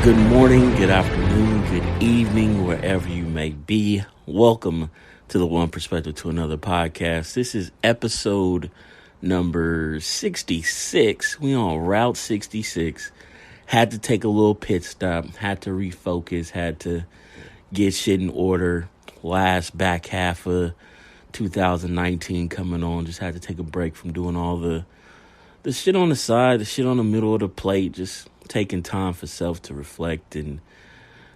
Good morning, good afternoon, good evening, wherever you may be. Welcome to the One Perspective to Another podcast. This is episode number 66. We on Route 66. Had to take a little pit stop, had to refocus, had to get shit in order. Last back half of 2019 coming on. Just had to take a break from doing all the shit on the side, the shit on the middle of the plate, just taking time for self to reflect and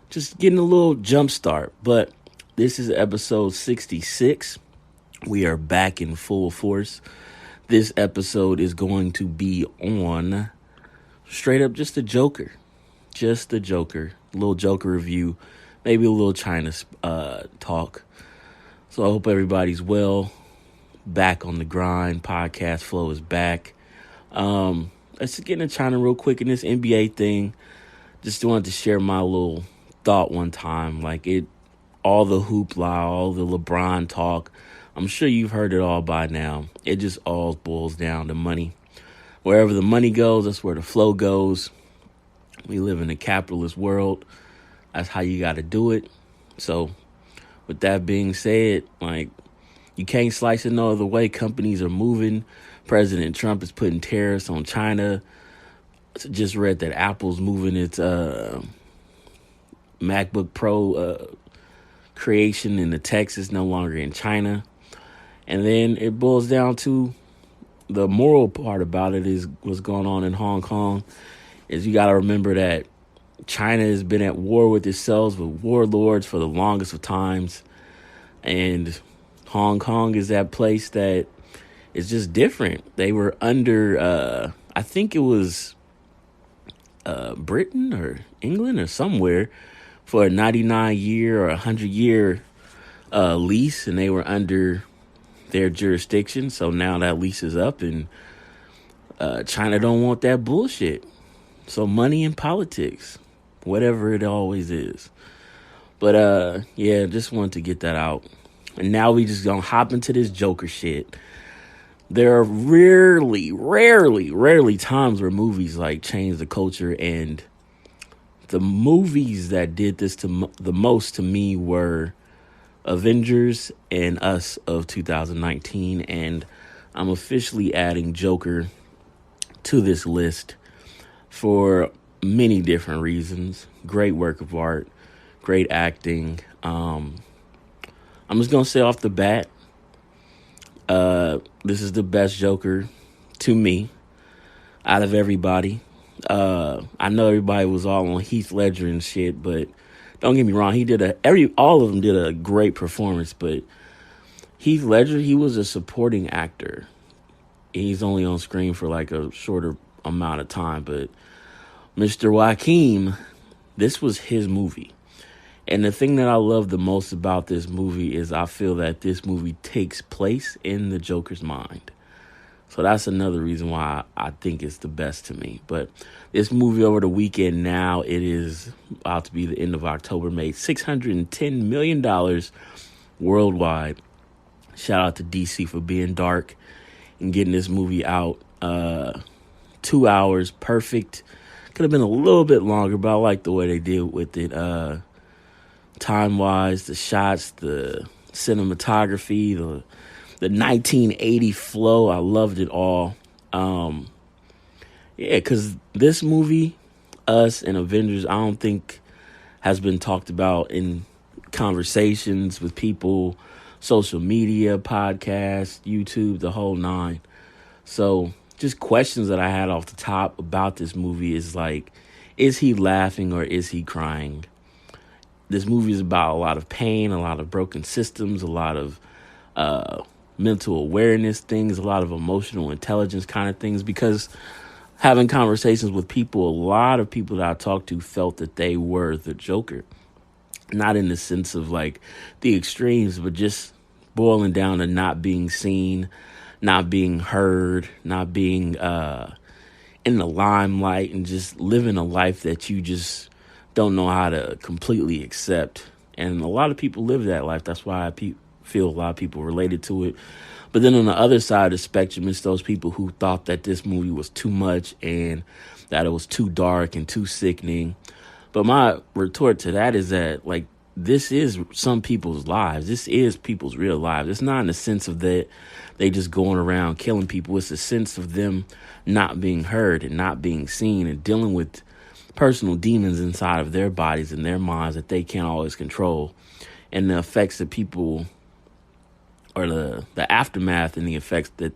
just getting a little jump start. But this is episode 66. We are back in full force. This episode is going to be on straight up just the Joker. Just the Joker. A little Joker review. Maybe a little China talk. So I hope everybody's well. Back on the grind. Podcast flow is back. Let's get into China real quick in this NBA thing. Just wanted to share my little thought one time. All the hoopla, all the LeBron talk. I'm sure you've heard it all by now. It just all boils down to money. Wherever the money goes, that's where the flow goes. We live in a capitalist world. That's how you got to do it. So with that being said, you can't slice it no other way. Companies are moving. President Trump is putting tariffs on China. Just read that Apple's moving its MacBook Pro creation into Texas, no longer in China. And then it boils down to the moral part about it is what's going on in Hong Kong. Is you got to remember that China has been at war with itself, with warlords for the longest of times. And Hong Kong is that place that is just different. They were under, I think it was Britain or England or somewhere for a 99-year or 100-year lease, and they were under their jurisdiction. So now that lease is up, and China don't want that bullshit. So money and politics, whatever it always is. But just wanted to get that out. And now we just gonna hop into this Joker shit. There are rarely times where movies change the culture, and the movies that did this the most to me were Avengers and Us of 2019, and I'm officially adding Joker to this list for many different reasons. Great work of art, great acting. I'm just gonna say off the bat, this is the best Joker to me out of everybody. I know everybody was all on Heath Ledger and shit, but don't get me wrong, all of them did a great performance. But Heath Ledger, he was a supporting actor. He's only on screen for a shorter amount of time. But Mr. Joaquin, this was his movie. And the thing that I love the most about this movie is I feel that this movie takes place in the Joker's mind. So that's another reason why I think it's the best to me. But this movie over the weekend now, it is about to be the end of October, made $610 million worldwide. Shout out to DC for being dark and getting this movie out. 2 hours, perfect. Could have been a little bit longer, but I like the way they did with it. Time-wise, the shots, the cinematography, the 1980 flow, I loved it all. Because this movie, Us and Avengers, I don't think has been talked about in conversations with people, social media, podcasts, YouTube, the whole nine. So just questions that I had off the top about this movie is is he laughing or is he crying? This movie is about a lot of pain, a lot of broken systems, a lot of mental awareness things, a lot of emotional intelligence kind of things. Because having conversations with people, a lot of people that I talked to felt that they were the Joker. Not in the sense of the extremes, but just boiling down to not being seen, not being heard, not being in the limelight, and just living a life that you just don't know how to completely accept. And a lot of people live that life. That's why I feel a lot of people related to it. But then on the other side of the spectrum, it's those people who thought that this movie was too much and that it was too dark and too sickening. But my retort to that is that, like, this is some people's lives. This is people's real lives. It's not in the sense of that they just going around killing people. It's a sense of them not being heard and not being seen and dealing with personal demons inside of their bodies and their minds that they can't always control, and the effects that people, or the aftermath and the effects that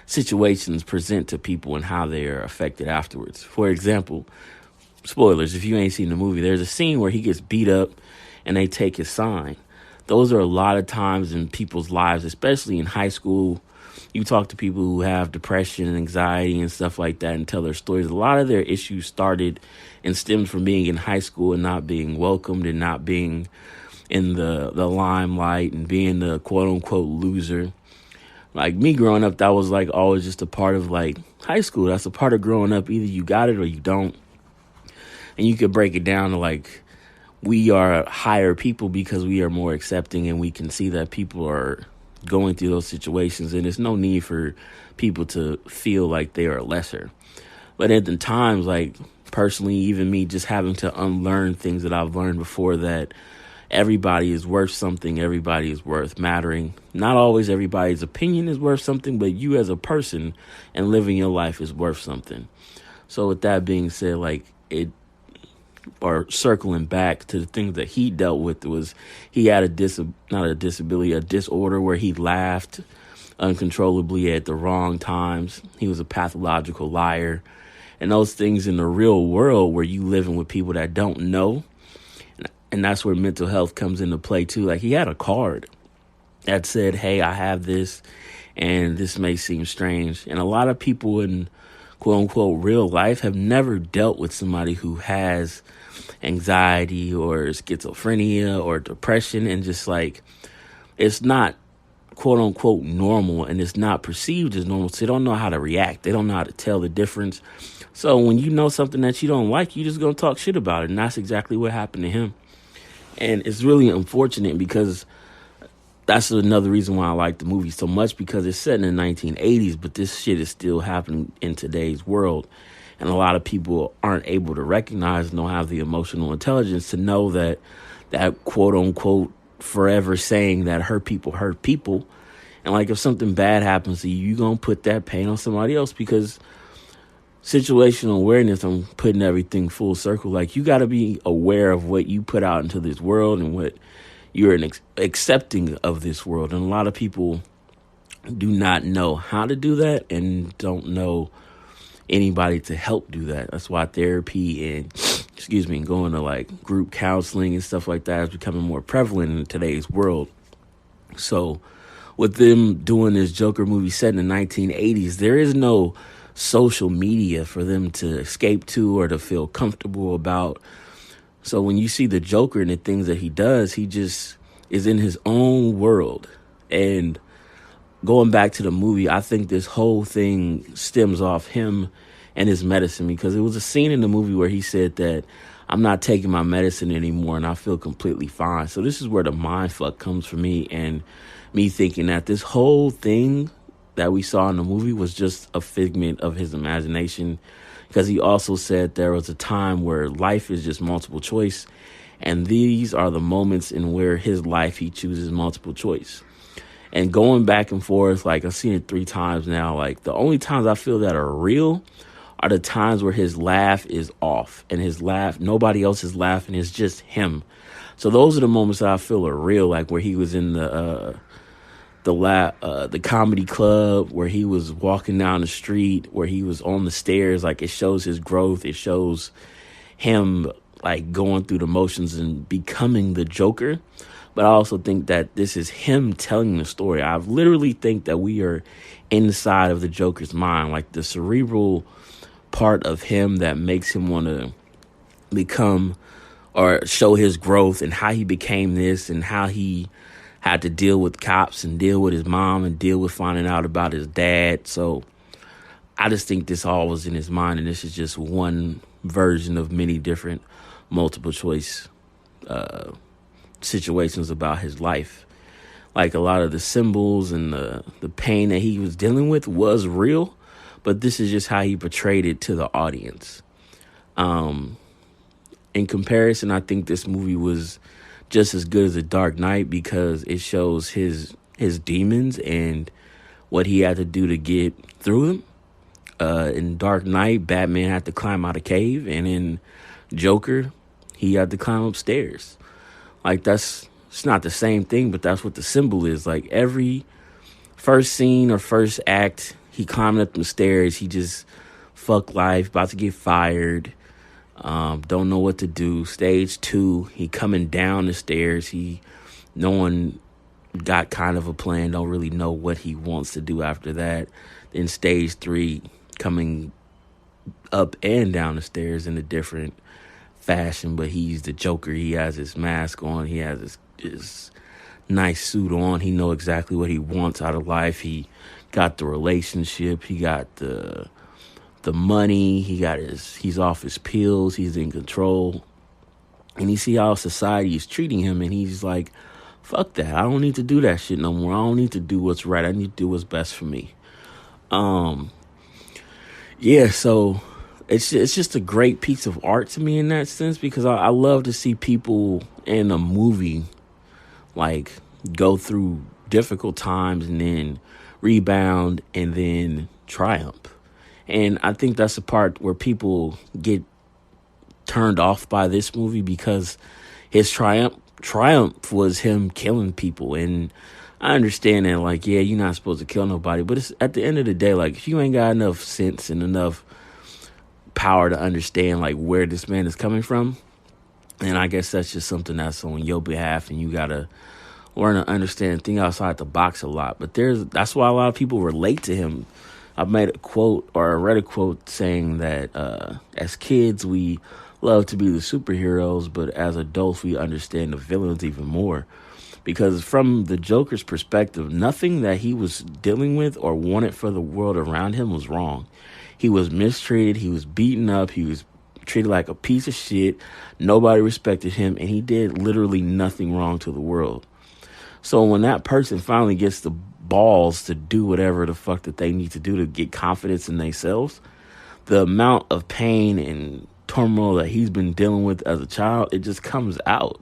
situations present to people and how they are affected afterwards. For example, spoilers, if you ain't seen the movie, there's a scene where he gets beat up and they take his sign. Those are a lot of times in people's lives, especially in high school. You talk to people who have depression and anxiety and stuff like that and tell their stories. A lot of their issues started and stemmed from being in high school and not being welcomed and not being in the limelight and being the quote unquote loser. Like me growing up, that was like always just a part of like high school. That's a part of growing up. Either you got it or you don't. And you could break it down to like, we are higher people because we are more accepting and we can see that people are going through those situations, and there's no need for people to feel like they are lesser. But at the times, like personally, even me just having to unlearn things that I've learned before, that everybody is worth something, everybody is worth mattering. Not always everybody's opinion is worth something, but you as a person and living your life is worth something. So with that being said, like or circling back to the things that he dealt with, was he had a disorder where he laughed uncontrollably at the wrong times. He was a pathological liar. And those things in the real world where you living with people that don't know. And that's where mental health comes into play too. Like he had a card that said, hey, I have this and this may seem strange. And a lot of people in quote unquote real life have never dealt with somebody who has anxiety or schizophrenia or depression, and just like it's not quote unquote normal and it's not perceived as normal. So they don't know how to react. They don't know how to tell the difference. So when you know something that you don't like, you just gonna talk shit about it. And that's exactly what happened to him. And it's really unfortunate because that's another reason why I like the movie so much, because it's set in the 1980s, but this shit is still happening in today's world. And a lot of people aren't able to recognize and don't have the emotional intelligence to know that quote unquote forever saying that hurt people. And like if something bad happens to you, you're going to put that pain on somebody else, because situational awareness, I'm putting everything full circle. Like you got to be aware of what you put out into this world and what you're accepting of this world. And a lot of people do not know how to do that and don't know anybody to help do that. That's why therapy and, going to like group counseling and stuff like that is becoming more prevalent in today's world. So with them doing this Joker movie set in the 1980s, there is no social media for them to escape to or to feel comfortable about. So when you see the Joker and the things that he does, he just is in his own world. And going back to the movie, I think this whole thing stems off him and his medicine, because it was a scene in the movie where he said that I'm not taking my medicine anymore and I feel completely fine. So this is where the mind fuck comes for me, and me thinking that this whole thing that we saw in the movie was just a figment of his imagination, because he also said there was a time where life is just multiple choice, and these are the moments in where his life he chooses multiple choice. And going back and forth, like I've seen it 3 times now, like the only times I feel that are real are the times where his laugh is off, and his laugh, nobody else is laughing, it's just him. So those are the moments that I feel are real, like where he was in the comedy club, where he was walking down the street, where he was on the stairs. Like it shows his growth. It shows him like going through the motions and becoming the Joker. But I also think that this is him telling the story. I literally think that we are inside of the Joker's mind, like the cerebral part of him that makes him want to become or show his growth and how he became this and how he had to deal with cops and deal with his mom and deal with finding out about his dad. So I just think this all was in his mind, and this is just one version of many different multiple choice situations about his life. Like a lot of the symbols and the pain that he was dealing with was real, but this is just how he portrayed it to the audience. And in comparison, I think this movie was just as good as The Dark Knight because it shows his demons and what he had to do to get through them. In Dark Knight, Batman had to climb out a cave, and in Joker, he had to climb upstairs. Like, it's not the same thing, but that's what the symbol is. Like, every first scene or first act, he climbing up the stairs. He just fuck life, about to get fired, don't know what to do. Stage 2, he coming down the stairs. No one got kind of a plan, don't really know what he wants to do after that. Then stage 3, coming up and down the stairs in a different fashion, but he's the Joker. He has his mask on. He has his nice suit on. He know exactly what he wants out of life. He got the relationship. He got the money. He's off his pills. He's in control. And you see how society is treating him, and he's like, fuck that. I don't need to do that shit no more. I don't need to do what's right. I need to do what's best for me. Yeah, so it's just a great piece of art to me in that sense, because I love to see people in a movie like go through difficult times and then rebound and then triumph. And I think that's the part where people get turned off by this movie, because his triumph was him killing people. And I understand that, like, yeah, you're not supposed to kill nobody, but it's at the end of the day, like, if you ain't got enough sense and enough power to understand like where this man is coming from, and I guess that's just something that's on your behalf, and you gotta learn to understand and think outside the box a lot. But that's why a lot of people relate to him. I made a quote, or I read a quote saying that as kids we love to be the superheroes, but as adults we understand the villains even more. Because from the Joker's perspective, nothing that he was dealing with or wanted for the world around him was wrong. He was mistreated. He was beaten up. He was treated like a piece of shit. Nobody respected him, and he did literally nothing wrong to the world. So when that person finally gets the balls to do whatever the fuck that they need to do to get confidence in themselves, the amount of pain and turmoil that he's been dealing with as a child, it just comes out.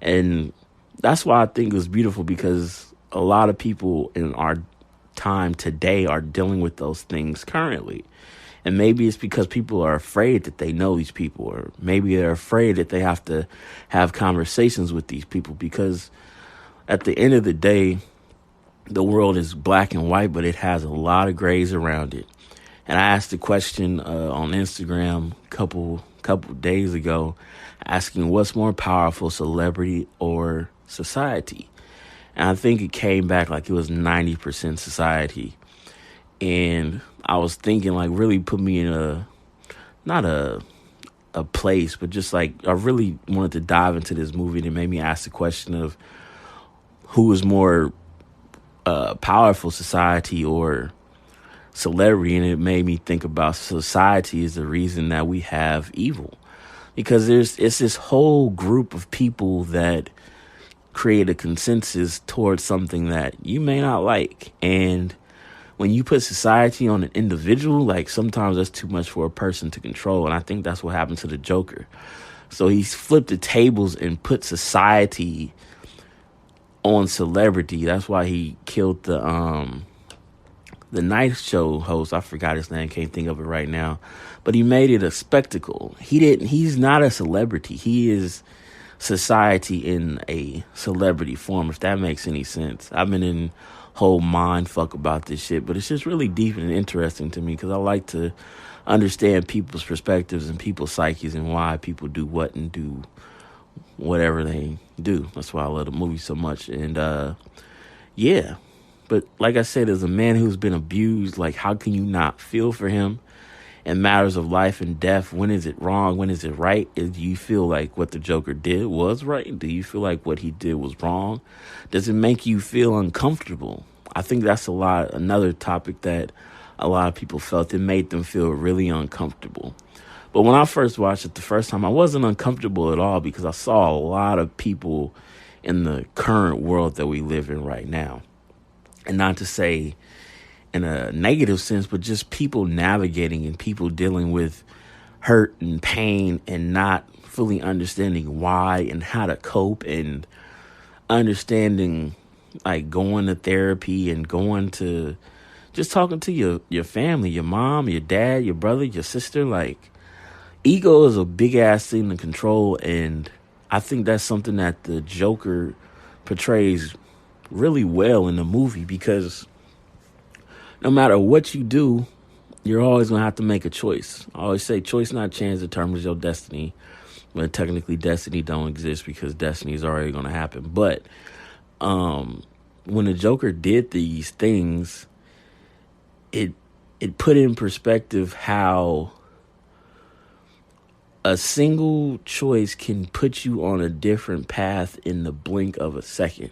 And that's why I think it was beautiful, because a lot of people in our time today are dealing with those things currently. And maybe it's because people are afraid that they know these people, or maybe they're afraid that they have to have conversations with these people, because at the end of the day, the world is black and white, but it has a lot of grays around it. And I asked a question on Instagram a couple days ago, asking what's more powerful, celebrity or society? And I think it came back like it was 90% society. And I was thinking, like, really put me in not a place, but just like I really wanted to dive into this movie, and it made me ask the question of who is more powerful, society or celebrity. And it made me think about society is the reason that we have evil, because it's this whole group of people that create a consensus towards something that you may not like. And when you put society on an individual, like, sometimes that's too much for a person to control. And I think that's what happened to the Joker. So he's flipped the tables and put society on celebrity. That's why he killed the night show host. I forgot his name, can't think of it right now. But he made it a spectacle. He's not a celebrity. He is society in a celebrity form, if that makes any sense. I've been in whole mind fuck about this shit, but it's just really deep and interesting to me, because I like to understand people's perspectives and people's psyches and why people do what and do whatever they do. That's why I love the movie so much. And yeah, but like I said, as a man who's been abused, like, how can you not feel for him in matters of life and death? When is it wrong? When is it right? Do you feel like what the Joker did was right? Do you feel like what he did was wrong? Does it make you feel uncomfortable? I think that's another topic that a lot of people felt. It made them feel really uncomfortable. But when I first watched it the first time, I wasn't uncomfortable at all, because I saw a lot of people in the current world that we live in right now. And not to say in a negative sense, but just people navigating and people dealing with hurt and pain and not fully understanding why and how to cope, and understanding like going to therapy and going to just talking to your family, your mom, your dad, your brother, your sister. Like, ego is a big ass thing to control, and I think that's something that the Joker portrays really well in the movie, because no matter what you do, you're always going to have to make a choice. I always say choice, not chance, determines your destiny. But technically, destiny don't exist because destiny is already going to happen. But when the Joker did these things, it put in perspective how a single choice can put you on a different path in the blink of a second.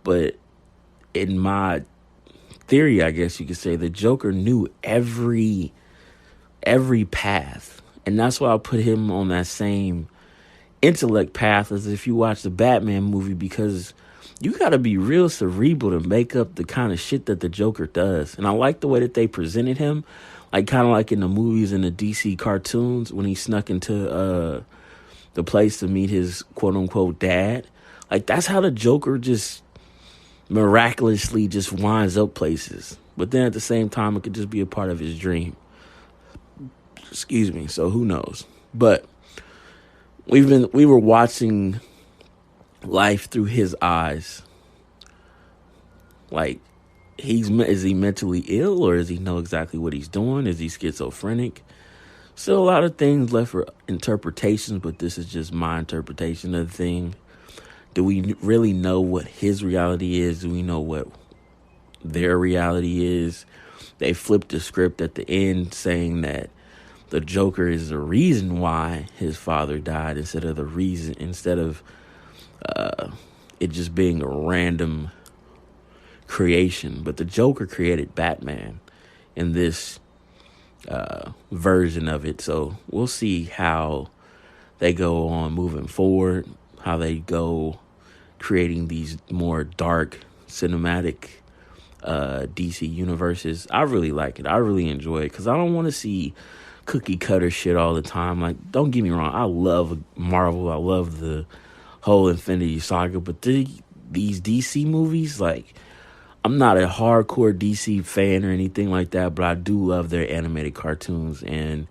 But in my theory, I guess you could say, the Joker knew every path. And that's why I put him on that same intellect path as if you watch the Batman movie, because you got to be real cerebral to make up the kind of shit that the Joker does. And I like the way that they presented him, like kind of like in the movies and the DC cartoons when he snuck into the place to meet his quote unquote dad. Like, that's how the Joker just miraculously just winds up places. But then at the same time, it could just be a part of his dream. Excuse me. So who knows? But we were watching life through his eyes. Like, is he mentally ill, or does he know exactly what he's doing? Is he schizophrenic? Still a lot of things left for interpretations, but this is just my interpretation of the thing. Do we really know what his reality is? Do we know what their reality is? They flipped the script at the end saying that the Joker is the reason why his father died instead of it just being a random creation. But the Joker created Batman in this version of it. So we'll see how they go on moving forward, how they go creating these more dark cinematic DC universes. I really like it. I really enjoy it because I don't want to see cookie cutter shit all the time. Like, don't get me wrong, I love Marvel. I love the whole Infinity Saga, but these DC movies, like, I'm not a hardcore DC fan or anything like that, but I do love their animated cartoons, and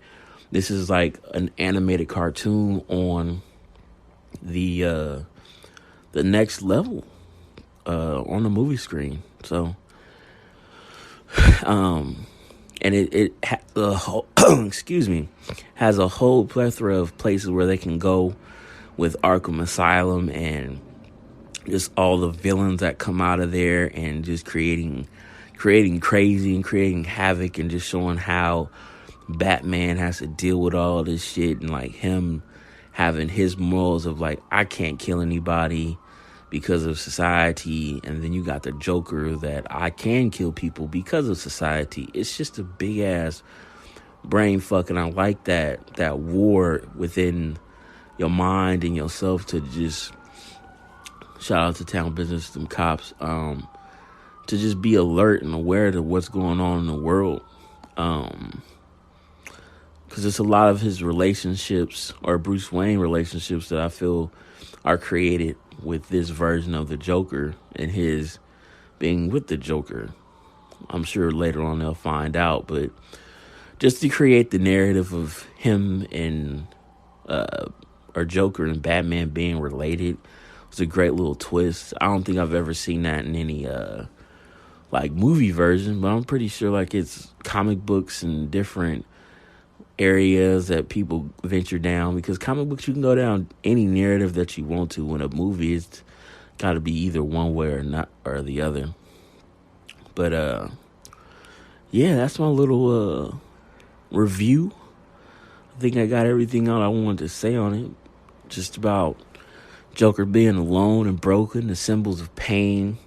this is like an animated cartoon on the next level on the movie screen. So, and it excuse me, has a whole plethora of places where they can go with Arkham Asylum and just all the villains that come out of there, and just creating crazy and creating havoc, and just showing how Batman has to deal with all this shit, and like him having his morals of like, I can't kill anybody because of society, and then you got the Joker that I can kill people because of society. It's just a big ass brain fuck, and I like that war within your mind and yourself to just, shout out to Town Business, them cops, to just be alert and aware to what's going on in the world. Because it's a lot of his relationships, or Bruce Wayne relationships, that I feel are created with this version of the Joker and his being with the Joker. I'm sure later on they'll find out, but just to create the narrative of him and or Joker and Batman being related was a great little twist. I don't think I've ever seen that in any like movie version, but I'm pretty sure like it's comic books and different areas that people venture down, because comic books, you can go down any narrative that you want to. When a movie, it's got to be either one way or not, or the other. But yeah, that's my little review. I think I got everything out I wanted to say on it. Just about Joker being alone and broken, the symbols of pain,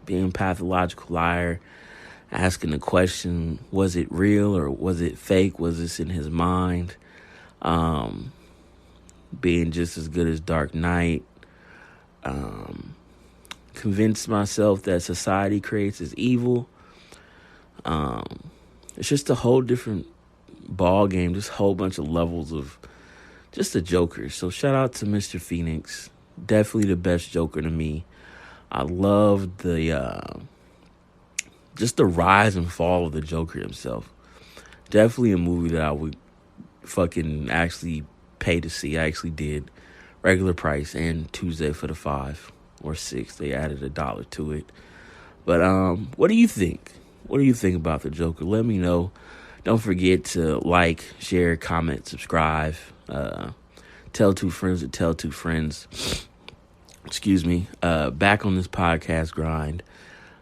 being a pathological liar, asking the question, was it real or was it fake? Was this in his mind? Being just as good as Dark Knight. Convinced myself that society creates as evil. It's just a whole different ball game, just a whole bunch of levels of just a joker. So shout out to Mr. Phoenix. Definitely the best Joker to me. I love the just the rise and fall of the Joker himself. Definitely a movie that I would fucking actually pay to see. I actually did. Regular price and Tuesday for the 5 or 6. They added $1 to it. But what do you think? What do you think about the Joker? Let me know. Don't forget to like, share, comment, subscribe. Tell 2 friends to tell 2 friends. Excuse me. Back on this podcast grind.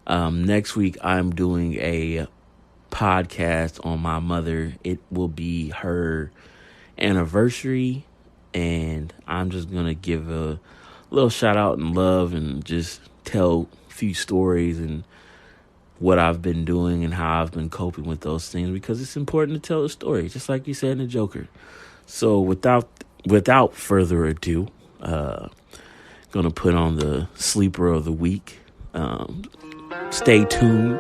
Next week, I'm doing a podcast on my mother. It will be her anniversary, and I'm just going to give a little shout out and love and just tell a few stories and what I've been doing and how I've been coping with those things, because it's important to tell a story, just like you said in the Joker. So without further ado, gonna put on the sleeper of the week. Stay tuned.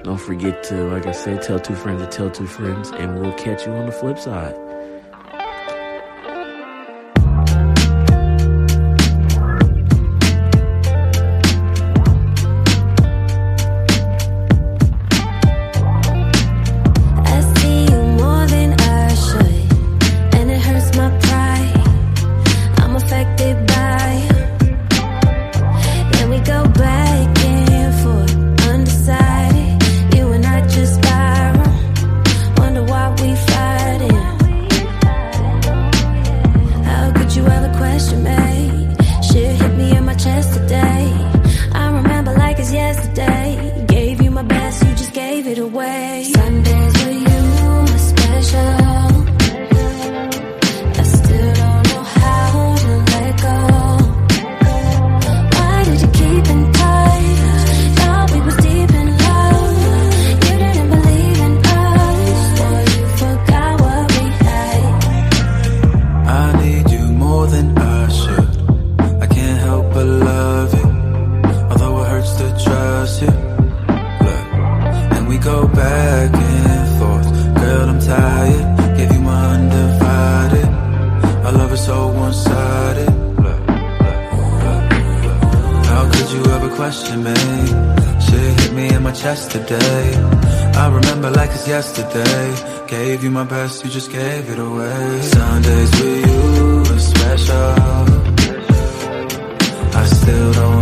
Don't forget to, like I said, tell 2 friends to tell 2 friends, and we'll catch you on the flip side. Question me, shit hit me in my chest today. I remember like it's yesterday. Gave you my best, you just gave it away. Sundays with you are special. I still don't